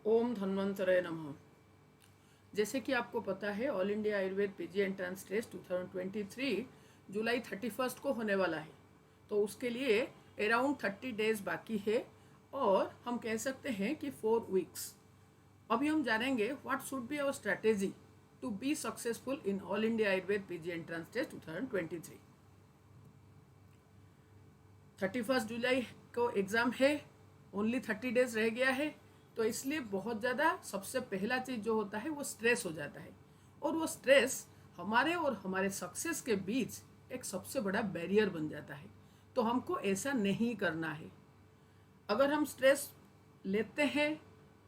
ओम धन्वंतरे नमः। जैसे कि आपको पता है, all India Ayurveda PG entrance test 2023 जुलाई 31 को होने वाला है। तो उसके लिए अराउंड 30 डेज बाकी है और हम कह सकते हैं कि 4 वीक्स। अभी हम जानेंगे what should be our strategy to be successful in all India Ayurveda PG entrance test 2023। 31 जुलाई को एग्ज़ाम है, ओनली 30 डेज रह गया है। तो इसलिए बहुत ज़्यादा सबसे पहला चीज़ जो होता है वो स्ट्रेस हो जाता है, और वो स्ट्रेस हमारे और हमारे सक्सेस के बीच एक सबसे बड़ा बैरियर बन जाता है। तो हमको ऐसा नहीं करना है। अगर हम स्ट्रेस लेते हैं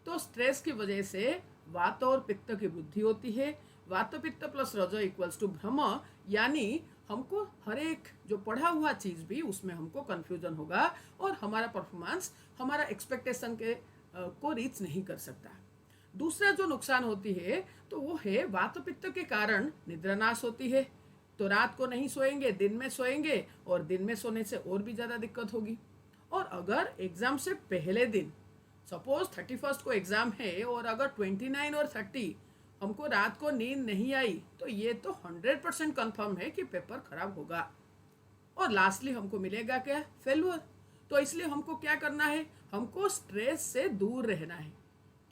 तो स्ट्रेस की वजह से वात और पित्त की वृद्धि होती है। वात पित्त प्लस रजो इक्वल्स टू भ्रम, यानी हमको हर एक जो पढ़ा हुआ चीज़ भी उसमें हमको कन्फ्यूजन होगा और हमारा परफॉर्मेंस हमारा एक्सपेक्टेशन के को रीच नहीं कर सकता। दूसरा जो नुकसान होती है तो वो है वात पित्त के कारण निद्रानाश होती है। तो रात को नहीं सोएंगे, दिन में सोएंगे, और दिन में सोने से और भी ज़्यादा दिक्कत होगी। और अगर एग्ज़ाम से पहले दिन, सपोज 31 को एग्ज़ाम है और अगर 29 और 30 हमको रात को नींद नहीं आई, तो ये तो 100% कन्फर्म है कि पेपर खराब होगा और लास्टली हमको मिलेगा क्या? फेलुअर। तो इसलिए हमको क्या करना है? हमको स्ट्रेस से दूर रहना है।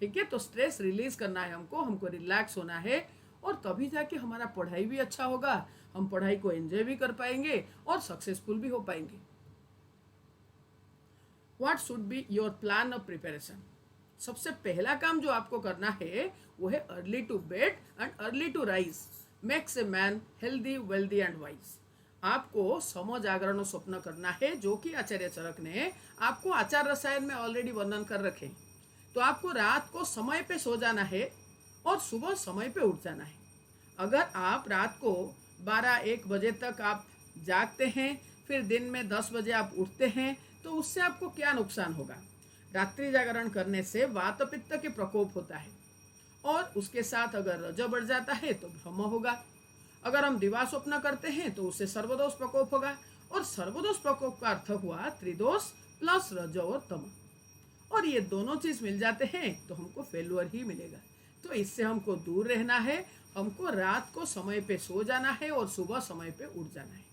ठीक है, तो स्ट्रेस रिलीज करना है, हमको रिलैक्स होना है, और तभी जाके हमारा पढ़ाई भी अच्छा होगा, हम पढ़ाई को एंजॉय भी कर पाएंगे और सक्सेसफुल भी हो पाएंगे। What should be your plan of preparation? सबसे पहला काम जो आपको करना है वो है early to bed and early to rise makes a man healthy, wealthy and wise. आपको सम जागरण और स्वप्न करना है, जो कि आचार्य चरक ने आपको आचार रसायन में ऑलरेडी वर्णन कर रखे। तो आपको रात को समय पे सो जाना है और सुबह समय पे उठ जाना है। अगर आप रात को 12-1 बजे तक आप जागते हैं, फिर दिन में 10 बजे आप उठते हैं, तो उससे आपको क्या नुकसान होगा? रात्रि जागरण करने से वात पित्त के प्रकोप होता है, और उसके साथ अगर रजो बढ़ जाता है तो भ्रम होगा। अगर हम दिवा स्वप्न करते हैं तो उससे सर्वदोष प्रकोप होगा, और सर्वदोष प्रकोप का अर्थ हुआ त्रिदोष प्लस रजो और तम, और ये दोनों चीज मिल जाते हैं तो हमको फेलुअर ही मिलेगा। तो इससे हमको दूर रहना है। हमको रात को समय पे सो जाना है और सुबह समय पे उठ जाना है।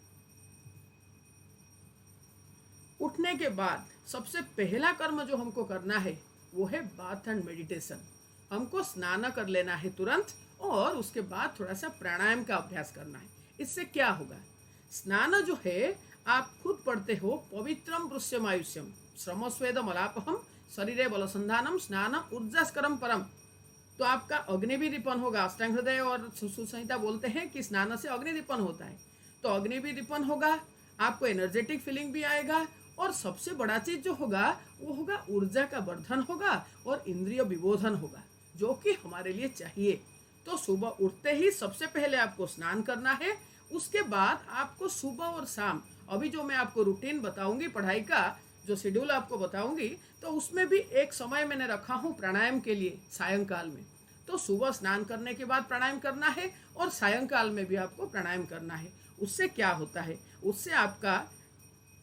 उठने के बाद सबसे पहला कर्म जो हमको करना है वो है बाथ एंड मेडिटेशन। हमको स्नान कर लेना है तुरंत, और उसके बाद थोड़ा सा प्राणायाम का अभ्यास करना है। इससे क्या होगा? स्नान जो है आप खुद पढ़ते हो, पवित्रम पुष्यम आयुष्यम श्रम स्वेद मलापहम शरीरे बलसंधानम स्नानम ऊर्जास्करम परम। तो आपका अग्नि भी रिपन होगा। अष्टांग हृदय और सुसंहिता बोलते हैं कि स्नान से अग्नि रिपन होता है। तो अग्नि भी रिपन होगा, आपको एनर्जेटिक फीलिंग भी आएगा, और सबसे बड़ा चीज जो होगा वो होगा ऊर्जा का वर्धन होगा और इंद्रिय विबोधन होगा, जो कि हमारे लिए चाहिए। तो सुबह उठते ही सबसे पहले आपको स्नान करना है। उसके बाद आपको सुबह और शाम, अभी जो मैं आपको रूटीन बताऊंगी पढ़ाई का, जो शेड्यूल आपको बताऊंगी, तो उसमें भी एक समय मैंने रखा हूँ प्राणायाम के लिए सायंकाल में। तो सुबह स्नान करने के बाद प्राणायाम करना है और सायंकाल में भी आपको प्राणायाम करना है। उससे क्या होता है? उससे आपका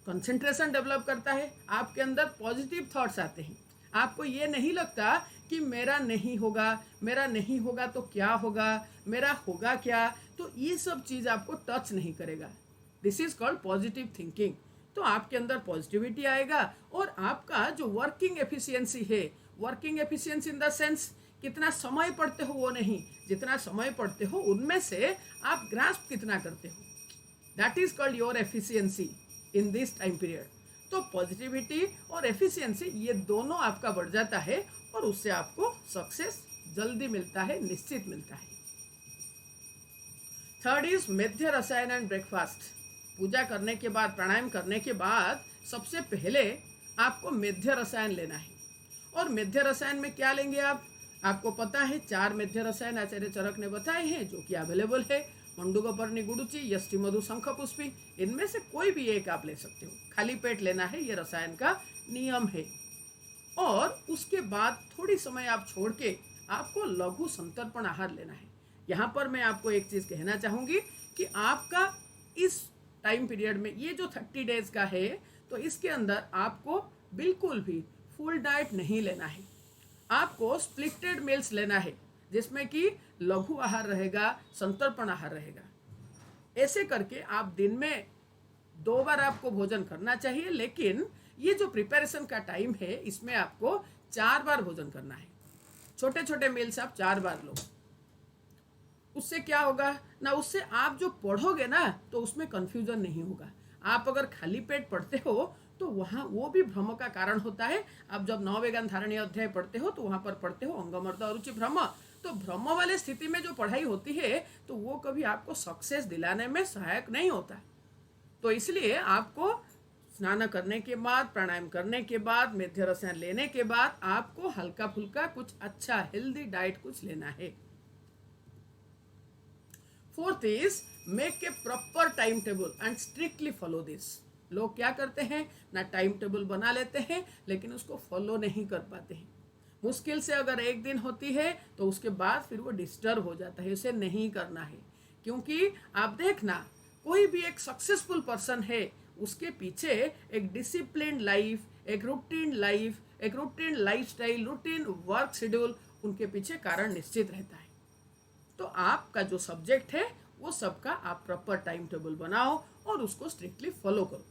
कंसंट्रेशन डेवलप करता है, आपके अंदर पॉजिटिव थॉट्स आते हैं। आपको ये नहीं लगता कि मेरा नहीं होगा, मेरा नहीं होगा तो क्या होगा, मेरा होगा क्या। तो ये सब चीज़ आपको टच नहीं करेगा। This is called positive thinking. तो आपके अंदर पॉजिटिविटी आएगा, और आपका जो वर्किंग एफिशिएंसी है, working efficiency in the sense कितना समय पढ़ते हो वो नहीं, जितना समय पढ़ते हो उनमें से आप ग्रास्प कितना करते हो, that is called your efficiency in this time period. तो पॉजिटिविटी और एफिशिएंसी ये दोनों आपका बढ़ जाता है, और उससे आपको सक्सेस जल्दी मिलता है, निश्चित मिलता है। थर्ड इज मेध्य रसायन एंड ब्रेकफास्ट। पूजा करने के बाद, प्राणायाम करने के बाद सबसे पहले आपको मेध्य रसायन लेना है। और मेध्य रसायन में क्या लेंगे आप? आपको पता है 4 मेध्य रसायन आचार्य चरक ने बताए हैं, जो कि अवेलेबल है। मंडुगपर्णी गुडुचि, यष्टि मधु शंख पुष्पी, इनमें से कोई भी एक आप ले सकते हो। खाली पेट लेना है, ये रसायन का नियम है। और उसके बाद थोड़ी समय आप छोड़ के आपको लघु संतर्पण आहार लेना है। यहाँ पर मैं आपको एक चीज़ कहना चाहूँगी कि आपका इस टाइम पीरियड में ये जो 30 डेज का है, तो इसके अंदर आपको बिल्कुल भी फुल डाइट नहीं लेना है। आपको स्प्लिटेड मील्स लेना है, जिसमें कि लघु आहार रहेगा, संतर्पण आहार रहेगा। ऐसे करके आप दिन में 2 बार आपको भोजन करना चाहिए, लेकिन ये जो प्रिपरेशन का टाइम है इसमें आपको 4 बार भोजन करना है। छोटे छोटे मील्स आप 4 बार लो। उससे क्या होगा ना, उससे आप जो पढ़ोगे ना तो उसमें कंफ्यूजन नहीं होगा। आप अगर खाली पेट पढ़ते हो तो वहाँ वो भी भ्रम का कारण होता है। आप जब नववेगान धारणी अध्याय पढ़ते हो तो वहाँ पर पढ़ते हो अंगमर्द अरुचि भ्रम, तो भ्रम वाले स्थिति में जो पढ़ाई होती है तो वो कभी आपको सक्सेस दिलाने में सहायक नहीं होता। तो इसलिए आपको स्नान करने के बाद, प्राणायाम करने के बाद, मेध्य रसायन लेने के बाद आपको हल्का फुल्का कुछ अच्छा हेल्दी डाइट कुछ लेना है। Fourth is make a proper time table and strictly follow this. लोग क्या करते हैं ना, टाइम टेबल बना लेते हैं लेकिन उसको फॉलो नहीं कर पाते हैं। मुश्किल से अगर एक दिन होती है तो उसके बाद फिर वो डिस्टर्ब हो जाता है। उसे नहीं करना है, क्योंकि आप देखना कोई भी एक सक्सेसफुल पर्सन है, उसके पीछे एक डिसिप्लिन लाइफ, एक रूटीन लाइफ, एक routine lifestyle, routine work schedule उनके पीछे कारण निश्चित रहता है। तो आपका जो सब्जेक्ट है वो सबका आप प्रॉपर टाइम टेबल बनाओ और उसको स्ट्रिक्टली फॉलो करो।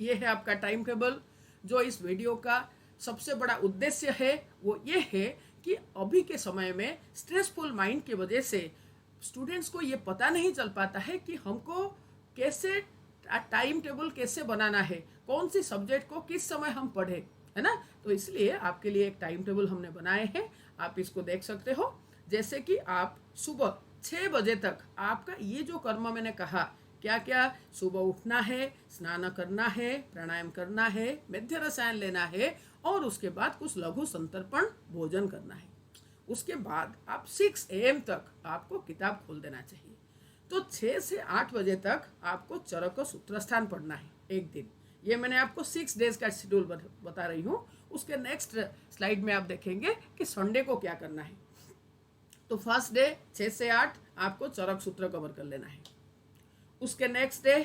ये है आपका टाइम टेबल। जो इस वीडियो का सबसे बड़ा उद्देश्य है वो ये है कि अभी के समय में स्ट्रेसफुल माइंड की वजह से स्टूडेंट्स को ये पता नहीं चल पाता है कि हमको कैसे टाइम टेबल कैसे बनाना है, कौन सी सब्जेक्ट को किस समय हम पढ़े, है ना। तो इसलिए आपके लिए एक टाइम टेबल हमने बनाए हैं, आप इसको देख सकते हो। जैसे कि आप सुबह 6 बजे तक आपका ये जो कर्म मैंने कहा, क्या क्या, सुबह उठना है, स्नान करना है, प्राणायाम करना है, मेध्य रसायन लेना है और उसके बाद कुछ लघु संतर्पण भोजन करना है। उसके बाद आप 6 AM तक आपको किताब खोल देना चाहिए। तो 6 से 8 बजे तक आपको चरक सूत्रस्थान पढ़ना है एक दिन। ये मैंने आपको 6 डेज का शेड्यूल बता रही हूँ। उसके नेक्स्ट स्लाइड में आप देखेंगे कि संडे को क्या करना है। तो फर्स्ट डे 6 से 8 आपको चरक सूत्र कवर कर लेना है। उसके नेक्स्ट डे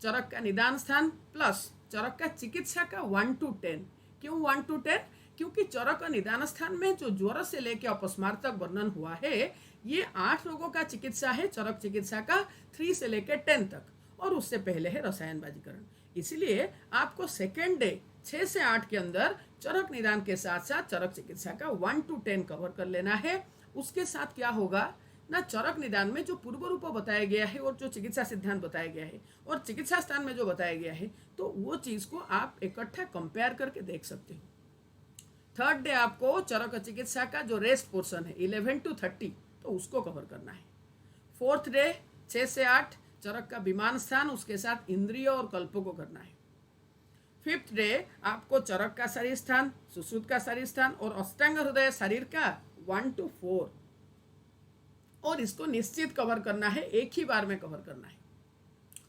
चरक का निदान स्थान प्लस चरक का चिकित्सा का 1 to 10। क्यों 1 to 10? क्योंकि चरक का निदान स्थान में जो ज्वर से लेकर अपस्मार तक वर्णन हुआ है, ये 8 रोगों का चिकित्सा है। चरक चिकित्सा का 3 से लेकर 10 तक, और उससे पहले है रसायनबाजीकरण। इसलिए आपको सेकेंड डे 6 से 8 के अंदर चरक निदान के साथ साथ चरक चिकित्सा का 1 to 10 कवर कर लेना है। उसके साथ क्या होगा ना, चरक निदान में जो पूर्व रूप बताया गया है और जो चिकित्सा सिद्धांत बताया गया है और चिकित्सा स्थान में जो बताया गया है, तो वो चीज़ को आप इकट्ठा कंपेयर करके देख सकते हो। थर्ड डे आपको चरक चिकित्सा का जो रेस्ट पोर्शन है 11 to 30, तो उसको कवर करना है। फोर्थ डे 6 से 8 चरक का विमान स्थान, उसके साथ इंद्रिय और कल्पों को करना है। फिफ्थ डे आपको चरक का शरीर स्थान, सुश्रुत का शरीर स्थान और अष्टांग हृदय शरीर का 1 to 4, और इसको निश्चित कवर करना है, एक ही बार में कवर करना है।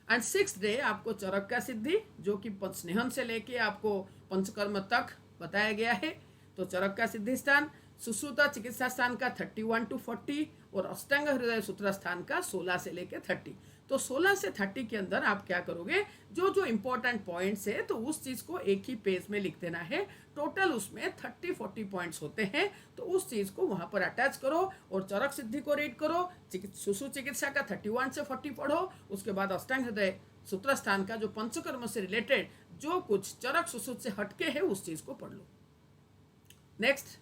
एंड सिक्स्थ डे आपको चरक का सिद्धि, जो कि स्नेहन से लेके आपको पंचकर्म तक बताया गया है, तो चरक का सिद्धि स्थान, सुश्रुत चिकित्सा स्थान का 31 to 40 और अष्टांग हृदय सूत्र स्थान का 16 से लेकर 30। तो 16 से 30 के अंदर आप क्या करोगे, जो जो इंपॉर्टेंट पॉइंट्स है तो उस चीज़ को एक ही पेज में लिख देना है। टोटल उसमें 30-40 पॉइंट्स होते हैं, तो उस चीज़ को वहाँ पर अटैच करो और चरक सिद्धि को रीड करो। सुश्रुत चिकित्सा का 31 से 40 पढ़ो। उसके बाद अष्टांग हृदय सूत्र स्थान का जो पंचकर्म से रिलेटेड जो कुछ चरक सुश्रुत से हटके है उस चीज़ को पढ़ लो। नेक्स्ट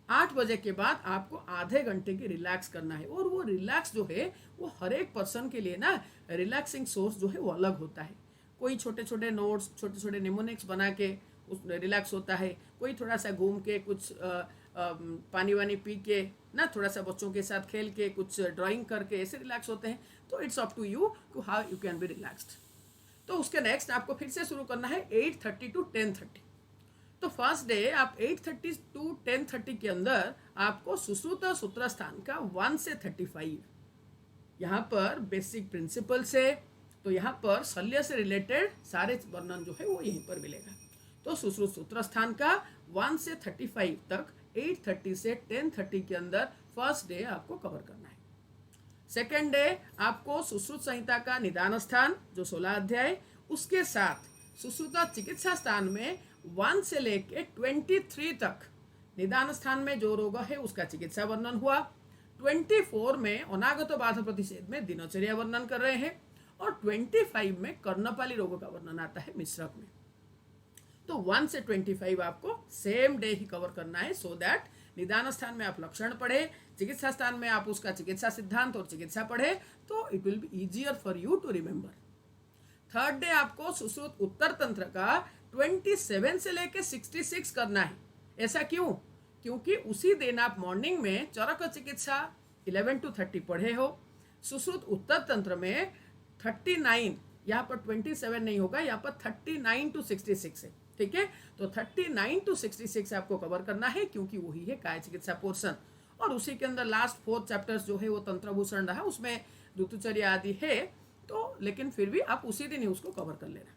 8 बजे के बाद आपको आधे घंटे की रिलैक्स करना है, और वो रिलैक्स जो है वो हर एक पर्सन के लिए ना रिलैक्सिंग सोर्स जो है वो अलग होता है। कोई छोटे छोटे नोट्स, छोटे छोटे निमोनिक्स बना के उस रिलैक्स होता है, कोई थोड़ा सा घूम के कुछ पानी वानी पी के ना, थोड़ा सा बच्चों के साथ खेल के, कुछ ड्राइंग करके ऐसे रिलैक्स होते हैं। तो it's up to you to how you can be relaxed. तो उसके नेक्स्ट आपको फिर से शुरू करना है 8:30 to 10:30। तो फर्स्ट डे आप 8:30 to 10:30 के अंदर आपको सुश्रुत सूत्र स्थान का 1 से 35, यहाँ पर बेसिक प्रिंसिपल से, तो यहाँ पर शल्य से रिलेटेड सारे वर्णन जो है वो यहीं पर मिलेगा। तो सुश्रुत सूत्र स्थान का 1 से 35 तक 8:30 से 10:30 के अंदर फर्स्ट डे आपको कवर करना है। सेकेंड डे आपको सुश्रुत संहिता का निदान स्थान जो 16 अध्याय, उसके साथ सुश्रुत चिकित्सा स्थान में 1 से लेके 23 तक निदान स्थान में जो रोग है उसका चिकित्सा वर्णन हुआ। 24 में अनागत बाध प्रतिषेध में दिनचर्या वर्णन कर रहे हैं, और 25 में कर्णपाली रोगों का वर्णन आता है मिश्रक में। तो 1 से 25 आपको सेम डे ही कवर करना है, सो दैट निदान स्थान में आप लक्षण पढ़े, चिकित्सा स्थान में आप उसका चिकित्सा सिद्धांत और चिकित्सा पढ़े, तो it will be easier for you to remember. Third day आपको सुश्रुत उत्तर तंत्र का 27 से लेके 66 करना है। ऐसा क्यों? क्योंकि उसी दिन आप मॉर्निंग में चरक चिकित्सा 11 to 30 पढ़े हो, सुश्रुत उत्तर तंत्र में 39, यहाँ पर 27 नहीं होगा, यहाँ पर 39 to 66 है, ठीक है। तो 39 to 66 आपको कवर करना है, क्योंकि वही है काय चिकित्सा पोर्शन। और उसी के अंदर लास्ट 4 चैप्टर्स जो है वो तंत्रभूषण रहा, उसमें ऋतुचर्या आदि है, तो लेकिन फिर भी आप उसी दिन ही उसको कवर कर लेना।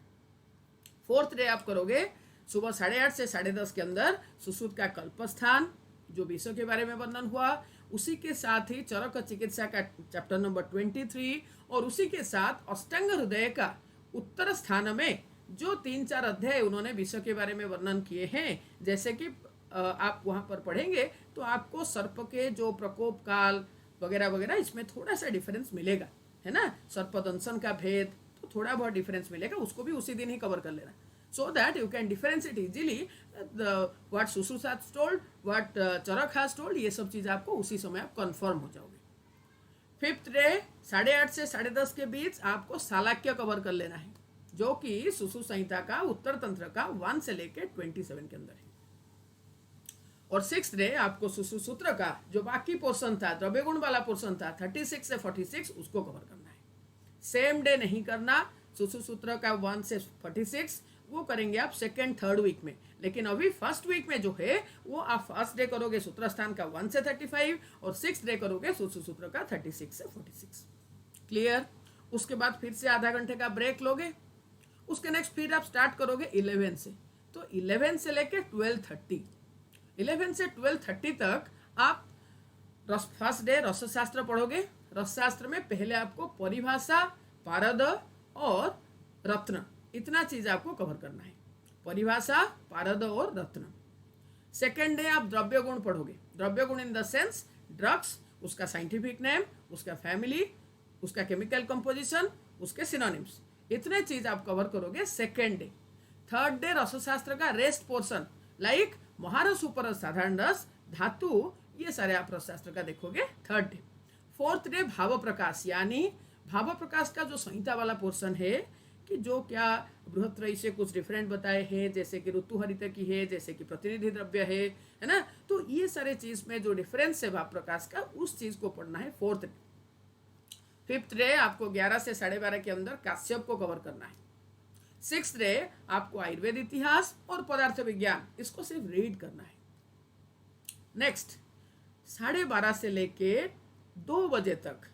फोर्थ डे आप करोगे सुबह 8:30 से 10:30 के अंदर सुश्रुत का कल्पस्थान, जो विषय के बारे में वर्णन हुआ, उसी के साथ ही चरक चिकित्सा का चैप्टर नंबर 23, और उसी के साथ अष्टांग हृदय का उत्तर स्थान में जो 3-4 अध्याय उन्होंने विषय के बारे में वर्णन किए हैं, जैसे कि आप वहां पर पढ़ेंगे तो आपको सर्प के जो प्रकोप काल वगैरह वगैरह, इसमें थोड़ा सा डिफरेंस मिलेगा, है ना। सर्पदंशन का भेद, तो थोड़ा बहुत डिफरेंस मिलेगा, उसको भी उसी दिन ही कवर कर लेना, so that you can differentiate easily what Sushruta has told, what Charak has told, ये सब चीज़ आपको उसी समय आप कंफर्म हो जाओगे। फिफ्थ डे 8:30 से 10:30 के बीच आपको सालाक्य कवर कर लेना है, जो कि सुश्रुत संहिता का उत्तर तंत्र का 1 से लेके 27 के अंदर है। और 6th डे आपको सुश्रुत सूत्र का जो बाकी पोर्शन था, द्रव्य गुण वाला पोर्शन था 36 से 46, उसको कवर करना है। सेम डे नहीं करना, सुश्रुत सूत्र का 1 से 46 वो करेंगे आप 2nd 3rd वीक में, लेकिन अभी फर्स्ट वीक में जो है वो आप फर्स्ट डे करोगे सूत्र स्थान का 1 से 35, और 6th डे करोगे सूत्र का 36 से 46। क्लियर? उसके बाद फिर से आधा घंटे का ब्रेक लोगे, उसके नेक्स्ट फिर आप स्टार्ट करोगे 11 से, तो 11 से लेके 12:30, 11 से 12:30 तक आप फर्स्ट डे रसशास्त्र पढ़ोगे। रसशास्त्र में पहले आपको परिभाषा, पारद और रत्न, इतना चीज आपको कवर करना है, परिभाषा, पारद और रत्न। सेकेंड डे आप द्रव्य गुण पढ़ोगे, द्रव्य गुण इन द सेंस ड्रग्स, उसका साइंटिफिक नेम, उसका फैमिली, उसका केमिकल कंपोजिशन, उसके सिनोनिम्स, इतने चीज आप कवर करोगे सेकेंड डे। थर्ड डे रसशास्त्र का रेस्ट पोर्शन, लाइक महारस, उपरस, साधारण रस, धातु, ये सारे आप रसशास्त्र का देखोगे थर्ड डे। फोर्थ डे भाव प्रकाश, यानी भाव प्रकाश का जो संहिता वाला पोर्शन है, कि जो क्या बृहत्रयी से कुछ डिफरेंट बताए हैं, जैसे कि ऋतु हरित की है, जैसे कि प्रतिनिधि द्रव्य है ना, तो ये सारे चीज में जो डिफरेंस है भाव प्रकाश का, उस चीज को पढ़ना है फोर्थ डे। फिफ्थ डे आपको 11 से 12:30 के अंदर काश्यप को कवर करना है। 6th डे आपको आयुर्वेद इतिहास और पदार्थ विज्ञान, इसको सिर्फ रीड करना है। नेक्स्ट 12:30 से लेके 2 बजे तक,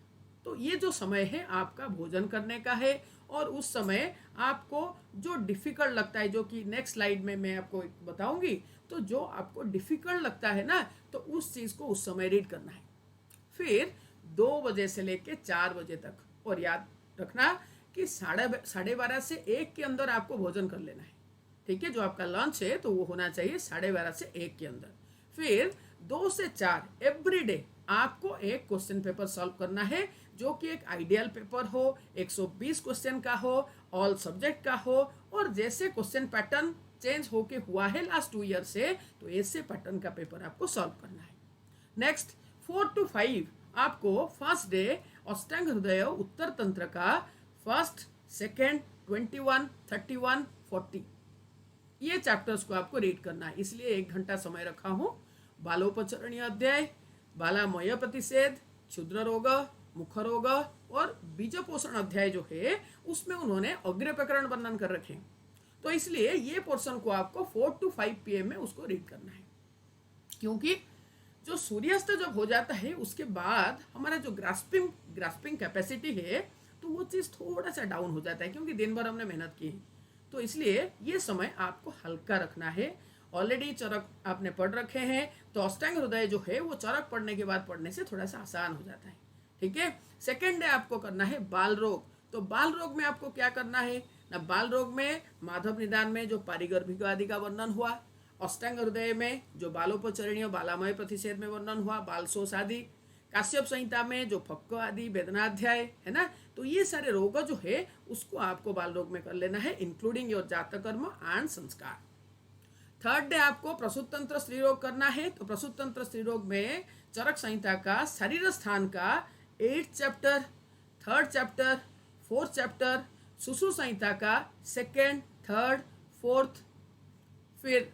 तो ये जो समय है आपका भोजन करने का है, और उस समय आपको जो डिफिकल्ट लगता है, जो कि नेक्स्ट स्लाइड में मैं आपको बताऊंगी, तो जो आपको डिफिकल्ट लगता है ना, तो उस चीज को उस समय रीड करना है। फिर 2 बजे से लेके 4 बजे तक, और याद रखना कि 12:30 से 1 के अंदर आपको भोजन कर लेना है, ठीक है। जो आपका लंच है तो वो होना चाहिए 12:30 से 1 के अंदर। फिर 2 से 4 एवरी डे आपको एक क्वेश्चन पेपर सॉल्व करना है, जो कि एक आइडियल पेपर हो, 120 क्वेश्चन का हो, ऑल सब्जेक्ट का हो, और जैसे क्वेश्चन पैटर्न चेंज होके हुआ है लास्ट 2 ईयर से, तो ऐसे पैटर्न का पेपर आपको सॉल्व करना है। नेक्स्ट 4 to 5 आपको फर्स्ट डे अष्टांग हृदय उत्तर तंत्र का 1st, 2nd, 21, 31, 40, ये चैप्टर्स को आपको रीड करना है, इसलिए 1 घंटा समय रखा हूँ। बालोपचरणीय अध्याय, बालामय प्रतिषेध, क्षुद्र रोग, मुख रोग और बीज पोषण अध्याय जो है, उसमें उन्होंने अग्र प्रकरण वर्णन कर रखे हैं, तो इसलिए ये पोर्शन को आपको 4 to 5 PM में उसको रीड करना है। क्योंकि जो सूर्यास्त जब हो जाता है उसके बाद हमारा जो ग्रास्पिंग कैपेसिटी है, तो वो चीज़ थोड़ा सा डाउन हो जाता है, क्योंकि दिन भर हमने मेहनत की है, तो इसलिए ये समय आपको हल्का रखना है। ऑलरेडी चरक आपने पढ़ रखे हैं, तो अष्टांग हृदय जो है वो चरक पढ़ने के बाद पढ़ने से थोड़ा सा आसान हो जाता है, ठीक है। सेकेंड डे आपको करना है बाल रोग, तो बाल रोग में आपको क्या करना है ना, बाल रोग में माधव निदान में जो पारिगर्भिक आदि का वर्णन हुआ, अष्टांग हृदय में जो बालोपचरणीय बालामय प्रतिषेध में वर्णन हुआ, बालशोष आदि, काश्यप संहिता में जो फक्क आदि वेदनाध्याय है ना, तो ये सारे रोग जो है उसको आपको बाल रोग में कर लेना है, इंक्लूडिंग योर जातक कर्म एंड संस्कार। थर्ड डे आपको प्रसूत तंत्र स्त्री रोग करना है, तो प्रसूत तंत्र स्त्री रोग में चरक संहिता का शरीर स्थान का 8th chapter, 3rd chapter, 4th chapter, Sushruta Samhita का 2nd, 3rd, 4th, फिर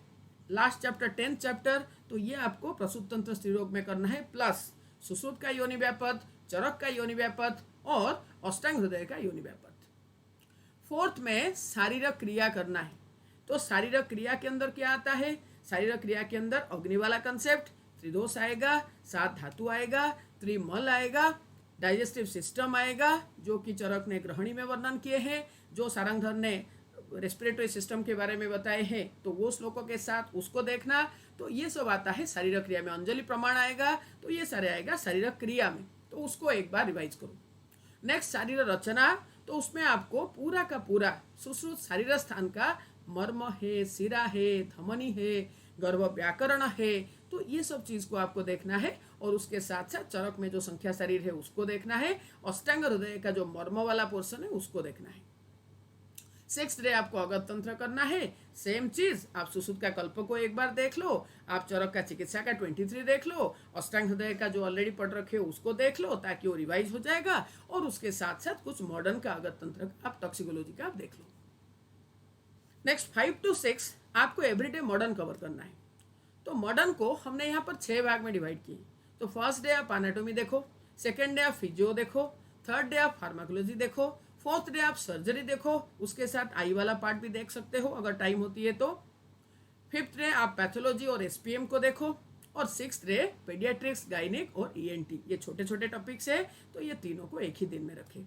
लास्ट चैप्टर 10th चैप्टर, तो ये आपको प्रसूत तंत्र स्त्री रोग में करना है, प्लस सुश्रुत का योनि व्यापद, चरक का योनि व्यापद और अष्टांग हृदय का योनि व्यापद। 4th में शारीरिक क्रिया करना है, तो शारीरिक क्रिया के अंदर क्या आता है, शारीरिक क्रिया के अंदर अग्नि वाला कंसेप्ट, त्रिदोष आएगा, 7 धातु आएगा, त्रिमल आएगा, डाइजेस्टिव सिस्टम आएगा जो कि चरक ने ग्रहणी में वर्णन किए हैं, जो सारंगधर ने रेस्पिरेटरी सिस्टम के बारे में बताए हैं, तो वो श्लोकों के साथ उसको देखना। तो ये सब आता है शारीरिक क्रिया में। अंजलि प्रमाण आएगा, तो ये सारे आएगा शारीरिक क्रिया में, तो उसको एक बार रिवाइज करो। नेक्स्ट शारीर रचना, तो उसमें आपको पूरा का पूरा सुश्रुत शारीर स्थान का मर्म है, सिरा है, धमनी है, गर्भ व्याकरण है, तो ये सब चीज को आपको देखना है। और उसके साथ साथ चरक में जो संख्या शरीर है उसको देखना है, अष्टांग हृदय का जो मर्म वाला पोर्शन है उसको देखना है। 6th डे आपको अगत तंत्र करना है, सेम चीज आप सुश्रुत का कल्प को एक बार देख लो, आप चरक का चिकित्सा का 23 देख लो, अष्टांग हृदय का जो ऑलरेडी पढ़ रखे हो उसको देख लो ताकि वो रिवाइज हो जाएगा, और उसके साथ साथ कुछ मॉडर्न का अगत तंत्र का आप टॉक्सिकोलॉजी का आप देख लो। नेक्स्ट 5 to 6 आपको एवरीडे मॉडर्न कवर करना है। तो मॉडर्न को हमने यहाँ पर 6 भाग में डिवाइड किए। तो फर्स्ट डे आप एनाटॉमी देखो, सेकेंड डे आप फिजियो देखो, थर्ड डे आप फार्माकोलॉजी देखो, 4th डे आप सर्जरी देखो, उसके साथ आई वाला पार्ट भी देख सकते हो अगर टाइम होती है तो। 5th डे आप पैथोलॉजी और एसपीएम को देखो, और 6th डे पेडियाट्रिक्स, गाइनिक और ईएनटी। ये छोटे छोटे टॉपिक्स है, तो ये तीनों को एक ही दिन में रखें।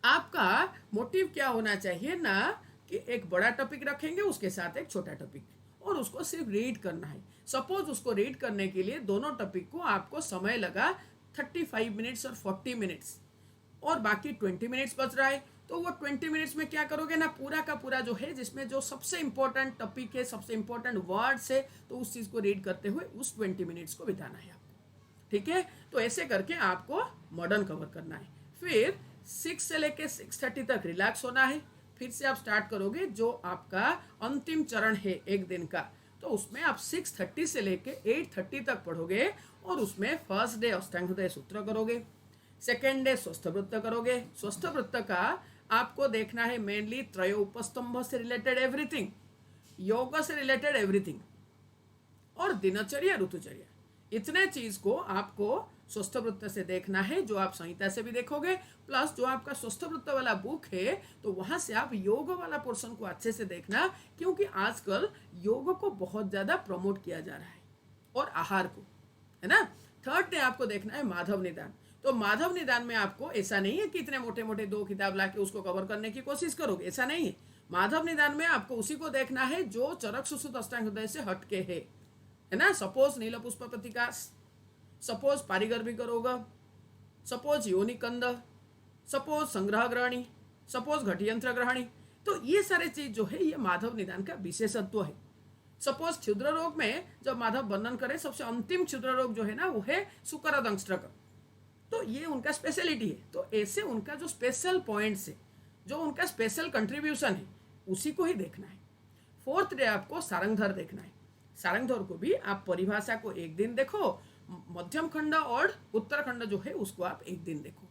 आपका मोटिव क्या होना चाहिए ना कि एक बड़ा टॉपिक रखेंगे उसके साथ एक छोटा टॉपिक, और उसको सिर्फ रीड करना है। सपोज उसको रीड करने के लिए दोनों टॉपिक को आपको समय लगा 35 मिनट्स और 40 मिनट्स, और बाकी 20 मिनट्स बच रहा है, तो वो 20 मिनट्स में क्या करोगे ना, पूरा का पूरा जो है जिसमें जो सबसे इंपॉर्टेंट टॉपिक है, सबसे इंपॉर्टेंट वर्ड्स है, तो उस चीज को रीड करते हुए उस 20 मिनट्स को बिताना है आपको। ठीक है, तो ऐसे करके आपको मॉडर्न कवर करना है। फिर 6 से लेके 6:30 तक रिलैक्स होना है। फिर से आप स्टार्ट करोगे जो आपका अंतिम चरण है एक दिन का, तो उसमें आप 6:30 से लेके 8:30 तक पढ़ोगे, और उसमें फर्स्ट डे अष्टांग हृदय सूत्र करोगे, सेकेंड डे स्वस्थ वृत्त करोगे। स्वस्थ वृत्त का आपको देखना है मेनली त्रयो उपस्तंभ से रिलेटेड एवरीथिंग, योग से रिलेटेड एवरीथिंग, और दिनचर्या ऋतुचर्या, इतने चीज को आपको स्वस्थ वृत्त से देखना है, जो आप संहिता से भी देखोगे, प्लस जो आपका स्वस्थ वृत्त वाला बुक है तो वहां से आप योग वाला पोर्शन को अच्छे से देखना, क्योंकि आजकल योग को बहुत ज्यादा प्रमोट किया जा रहा है, और आहार को, है ना। 3rd डे आपको देखना है माधव निदान। तो माधव निदान में आपको ऐसा नहीं है कि इतने मोटे मोटे 2 किताब लाके उसको कवर करने की कोशिश करोगे, ऐसा नहीं है। माधव निदान में आपको उसी को देखना है जो चरक सुश्रुत अष्टांग हृदय से हटके है ना। सपोज नील पुष्प प्रतिकाश, सपोज पारिगर्भिक रोग, सपोज योनिकंद, सपोज संग्रह ग्रहणी, सपोज घटियंत्र ग्रहणी, तो ये सारे चीज जो है ये माधव निदान का विशेषत्व है। सपोज क्षुद्र रोग में जब माधव वर्णन करे, सबसे अंतिम क्षुद्र रोग जो है ना वो है सुकर दंष्ट्रक, तो ये उनका स्पेशलिटी है। तो ऐसे उनका जो स्पेशल पॉइंट्स है, जो उनका स्पेशल कंट्रीब्यूशन है, उसी को ही देखना है। 4th डे आपको सारंगधर देखना है। सारंगधर को भी आप परिभाषा को एक दिन देखो, मध्यम खंड और उत्तर खंड जो है उसको आप एक दिन देखो।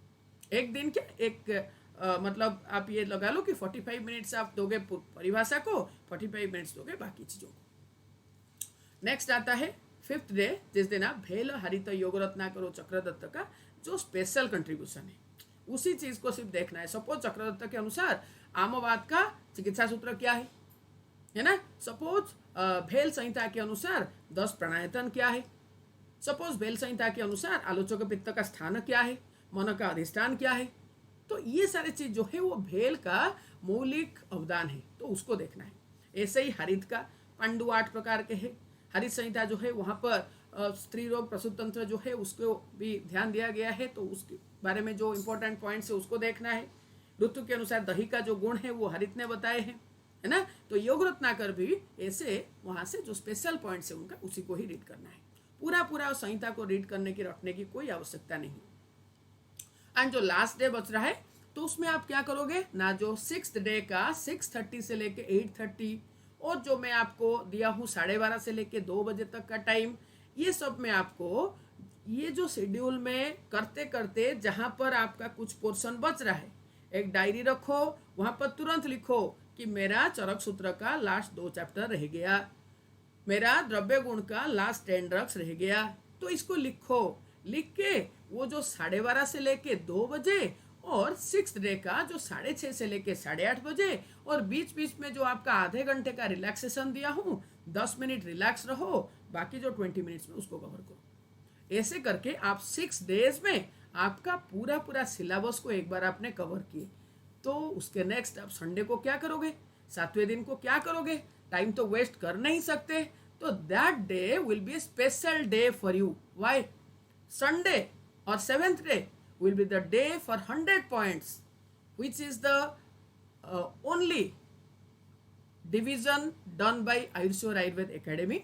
एक दिन क्या, मतलब आप ये लगा लो कि 45 मिनट्स आप दोगे परिभाषा को, 45 मिनट्स दोगे बाकी चीजों को। नेक्स्ट आता है 5th डे, जिस दिन आप भेल हरित योग रत्नाकर चक्रदत्त का जो स्पेशल कंट्रीब्यूशन है, उसी चीज को सिर्फ देखना है। सपोज चक्रदत्त के अनुसार आमवाद का चिकित्सा सूत्र क्या है ना। सपोज भेल संहिता के अनुसार 10 प्राणायतन क्या है। सपोज भेल संहिता के अनुसार आलोचक पित्त का स्थान क्या है, मन का अधिष्ठान क्या है। तो ये सारी चीज जो है वो भेल का मौलिक अवदान है, तो उसको देखना है। ऐसे ही हरित का पांडु 8 प्रकार के हैं। हरित संहिता जो है वहां पर स्त्री रोग प्रसूत तंत्र जो है उसको भी ध्यान दिया गया है, तो उसके बारे में जो इंपॉर्टेंट पॉइंट्स है उसको देखना है। ऋतु के अनुसार दही का जो गुण है वो हरित ने बताए हैं। है ना। तो योग रत्नाकर भी ऐसे वहाँ से जो स्पेशल पॉइंट्स है उनका उसी को ही रीड करना है, पूरा पूरा संहिता को रीड करने की रटने की कोई आवश्यकता नहीं। एंड जो लास्ट डे बच रहा है तो उसमें आप क्या करोगे ना, जो 6th डे का 6:30 से लेके 8:30 और जो मैं आपको दिया हूँ 12:30 से लेके 2 बजे तक का टाइम, ये सब में आपको ये जो शेड्यूल में करते करते जहाँ पर आपका कुछ पोर्शन बच रहा है, एक डायरी रखो, वहाँ पर तुरंत लिखो कि मेरा चरक सूत्र का लास्ट 2 चैप्टर रह गया, मेरा द्रव्य गुण का लास्ट 10 ड्रग्स रह गया, तो इसको लिखो। लिख के वो जो 12:30 से लेके 2 बजे और 6th डे का जो 6:30 से लेके 8:30 बजे और बीच बीच में जो आपका आधे घंटे का रिलैक्सेशन दिया हूँ, 10 मिनट रिलैक्स रहो, बाकी जो 20 मिनट्स में उसको कवर करो। ऐसे करके आप 6 डेज में आपका पूरा पूरा सिलेबस को एक बार आपने कवर किए। तो उसके नेक्स्ट आप संडे को क्या करोगे, 7वें दिन को क्या करोगे, टाइम तो वेस्ट कर नहीं सकते, तो that day will be special day for you. Why? Sunday और 7th day will be the day for 100 points, which is the only division done by Ayurshore Ayurved Academy।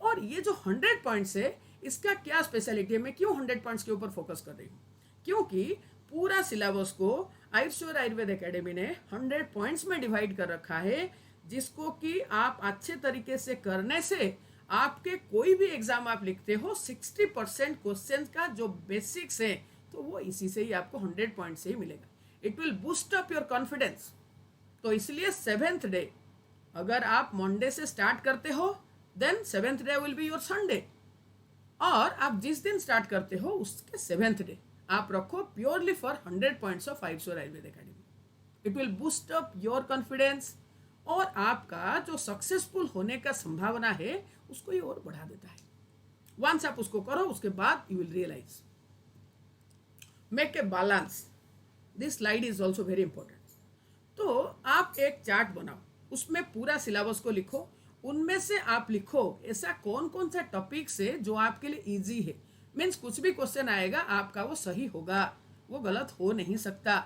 और ये जो 100 पॉइंट्स है इसका क्या स्पेशलिटी है, मैं क्यों 100 पॉइंट्स के ऊपर फोकस कर रही हूँ, क्योंकि पूरा सिलेबस को आयुर्वेद आयुर्वेद एकेडमी ने 100 पॉइंट्स में डिवाइड कर रखा है, जिसको कि आप अच्छे तरीके से करने से आपके कोई भी एग्जाम आप लिखते हो 60% क्वेश्चन का जो बेसिक्स है तो वो इसी से ही आपको 100 पॉइंट से ही मिलेगा। It will boost up your confidence. तो इसलिए 7th डे अगर आप मंडे से स्टार्ट करते हो then 7th day will be your Sunday, और आप जिस दिन स्टार्ट करते हो उसके 7th डे आप रखो purely for 100 points of Ayurveda Ayurveda academy. It will boost up your confidence और आपका जो सक्सेसफुल होने का संभावना है उसको ये और बढ़ा देता है। वंस आप उसको करो उसके बाद you will realise. Make a balance, this slide is also very important. तो आप एक चार्ट बनाओ, उसमें पूरा सिलेबस को लिखो, उनमें से आप लिखो ऐसा कौन कौन सा टॉपिक्स है जो आपके लिए इजी है। मीन्स कुछ भी क्वेश्चन आएगा आपका वो सही होगा, वो गलत हो नहीं सकता।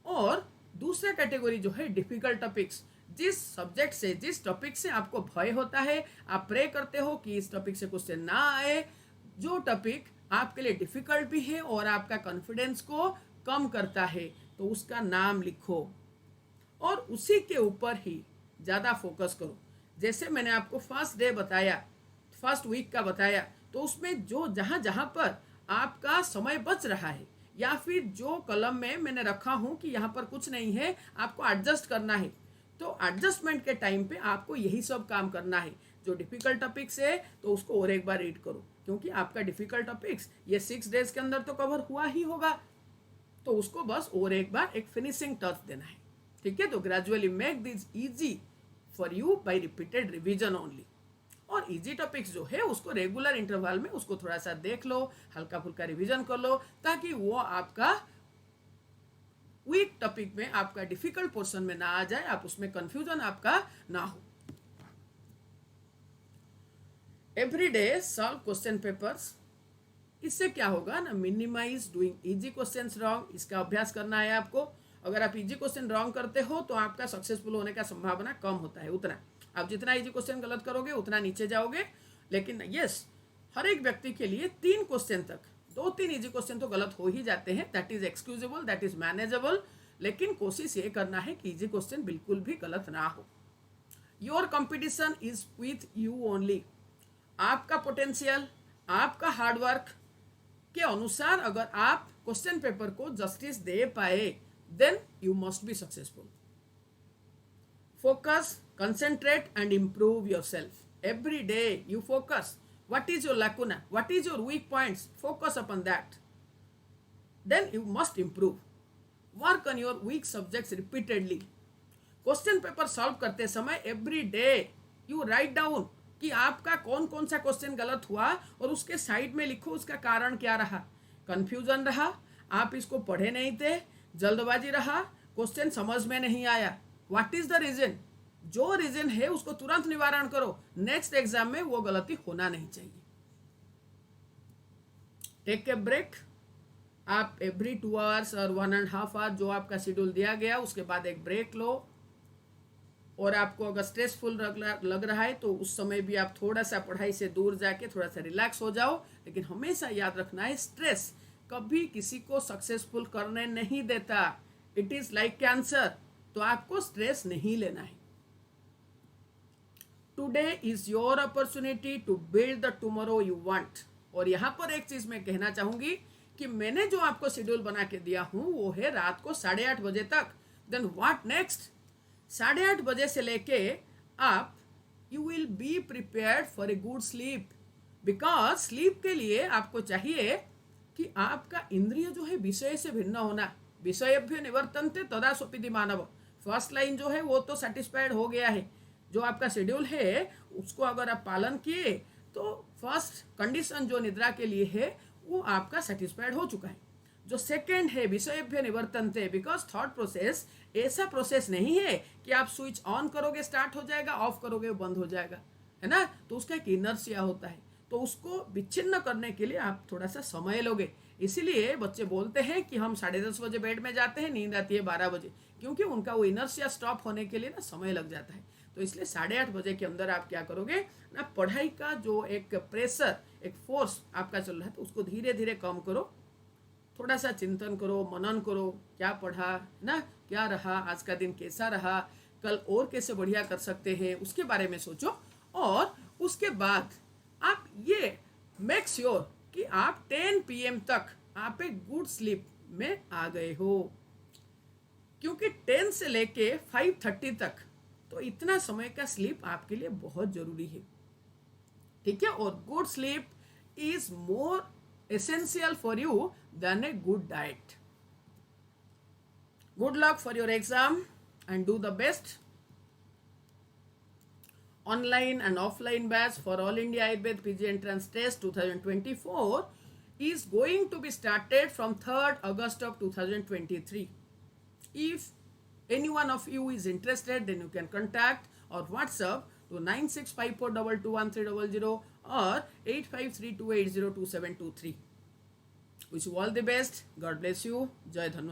और दूसरा कैटेगरी जो है डिफिकल्ट टॉपिक्स, जिस सब्जेक्ट से जिस टॉपिक से आपको भय होता है, आप प्रे करते हो कि इस टॉपिक से क्वेश्चन ना आए, जो टॉपिक आपके लिए डिफिकल्ट भी है और आपका कॉन्फिडेंस को कम करता है, तो उसका नाम लिखो और उसी के ऊपर ही ज़्यादा फोकस करो। जैसे मैंने आपको फर्स्ट डे बताया, फर्स्ट वीक का बताया, तो उसमें जो जहाँ जहाँ पर आपका समय बच रहा है या फिर जो कलम में मैंने रखा हूँ कि यहाँ पर कुछ नहीं है, आपको एडजस्ट करना है, तो एडजस्टमेंट के टाइम पे आपको यही सब काम करना है। जो डिफिकल्ट टॉपिक्स है तो उसको और एक बार रीड करो, क्योंकि आपका डिफिकल्ट टॉपिक्स ये 6 डेज के अंदर तो कवर हुआ ही होगा, तो उसको बस और एक बार एक फिनिशिंग टच देना है। ठीक है, तो gradually make this easy for you by repeated revision only. और इजी टॉपिक्स जो है उसको रेगुलर इंटरवल में उसको थोड़ा सा देख लो, हल्का फुल्का रिवीजन कर लो, ताकि वो आपका वीक टॉपिक में आपका डिफिकल्ट पोर्शन में ना आ जाए, आप उसमें कंफ्यूजन आपका ना हो। Every day solve question papers, इससे क्या होगा ना, minimise doing easy questions wrong, इसका अभ्यास करना है आपको। अगर आप इजी क्वेश्चन रॉन्ग करते हो तो आपका सक्सेसफुल होने का संभावना कम होता है, उतना आप जितना इजी क्वेश्चन गलत करोगे उतना नीचे जाओगे। लेकिन यस, हर एक व्यक्ति के लिए 3 क्वेश्चन तक, 2-3 इजी क्वेश्चन तो गलत हो ही जाते हैं, that is excusable, that is manageable, लेकिन कोशिश ये करना है कि इजी क्वेश्चन बिल्कुल भी गलत ना हो। Your competition is with you only. आपका पोटेंशियल, आपका हार्डवर्क के अनुसार अगर आप क्वेश्चन पेपर को जस्टिस दे पाए then you must be successful. Focus, concentrate and improve yourself. Every day you focus. What is your lacuna? What is your weak points? Focus upon that. Then you must improve. Work on your weak subjects repeatedly. Question paper solve करते समय every day you write down कि आपका कौन कौन सा question गलत हुआ और उसके साइड में लिखो उसका कारण क्या रहा। कंफ्यूजन रहा, आप इसको पढ़े नहीं थे, जल्दबाजी रहा, क्वेश्चन समझ में नहीं आया, व्हाट इज द रीजन। जो रीजन है उसको तुरंत निवारण करो, नेक्स्ट एग्जाम में वो गलती होना नहीं चाहिए। टेक ए ब्रेक, आप एवरी 2 आवर्स और 1.5 आवर जो आपका शेड्यूल दिया गया उसके बाद एक ब्रेक लो और आपको अगर स्ट्रेसफुल लग रहा है तो उस समय भी आप थोड़ा सा पढ़ाई से दूर जाके थोड़ा सा रिलैक्स हो जाओ। लेकिन हमेशा याद रखना है, स्ट्रेस कभी किसी को सक्सेसफुल करने नहीं देता। It is like cancer. तो आपको स्ट्रेस नहीं लेना है। Today is your opportunity to build the tomorrow you want. और यहाँ पर एक चीज मैं कहना चाहूंगी कि मैंने जो आपको शेड्यूल बना के दिया हूं वो है रात को 8:30 बजे तक। Then what next? 8:30 बजे से लेके आप you will be prepared for a good sleep. Because sleep के लिए आपको चाहिए कि आपका इंद्रिय जो है विषय से भिन्न होना। विषयभ्य निवर्तन्ते तदा स्वपिति मानव। फर्स्ट लाइन जो है वो तो सेटिस्फाइड हो गया है। जो आपका शेड्यूल है उसको अगर आप पालन किए तो फर्स्ट कंडीशन जो निद्रा के लिए है वो आपका सेटिस्फाइड हो चुका है। जो सेकंड है विषयभ्य निवर्तन्ते, बिकॉज थॉट प्रोसेस ऐसा प्रोसेस नहीं है कि आप स्विच ऑन करोगे स्टार्ट हो जाएगा, ऑफ करोगे बंद हो जाएगा, है ना। तो उसका एक इनर्शिया होता है। तो उसको विच्छिन्न करने के लिए आप थोड़ा सा समय लोगे। इसीलिए बच्चे बोलते हैं कि हम 10:30 बजे बेड में जाते हैं, नींद आती है 12 बजे, क्योंकि उनका वो इनर्शिया स्टॉप होने के लिए ना समय लग जाता है। तो इसलिए 8:30 बजे के अंदर आप क्या करोगे ना, पढ़ाई का जो एक प्रेशर, एक फोर्स आपका चल रहा है तो उसको धीरे धीरे कम करो। थोड़ा सा चिंतन करो, मनन करो, क्या पढ़ा ना, क्या रहा, आज का दिन कैसा रहा, कल और कैसे बढ़िया कर सकते हैं, उसके बारे में सोचो। और उसके बाद आप ये मेक श्योर कि आप 10 PM तक आप एक गुड स्लीप में आ गए हो। क्योंकि 10 से लेके 5:30 तक तो इतना समय का स्लीप आपके लिए बहुत जरूरी है, ठीक है। और good sleep is more essential for you than a good diet. Good luck for your exam and do the best. Online and offline batch for All India Ayurveda PG Entrance Test 2024 is going to be started from 3rd August of 2023. If any one of you is interested, then you can contact or WhatsApp to 9654221300 or 8532802723. Wish you all the best. God bless you. Jai Dhanwad.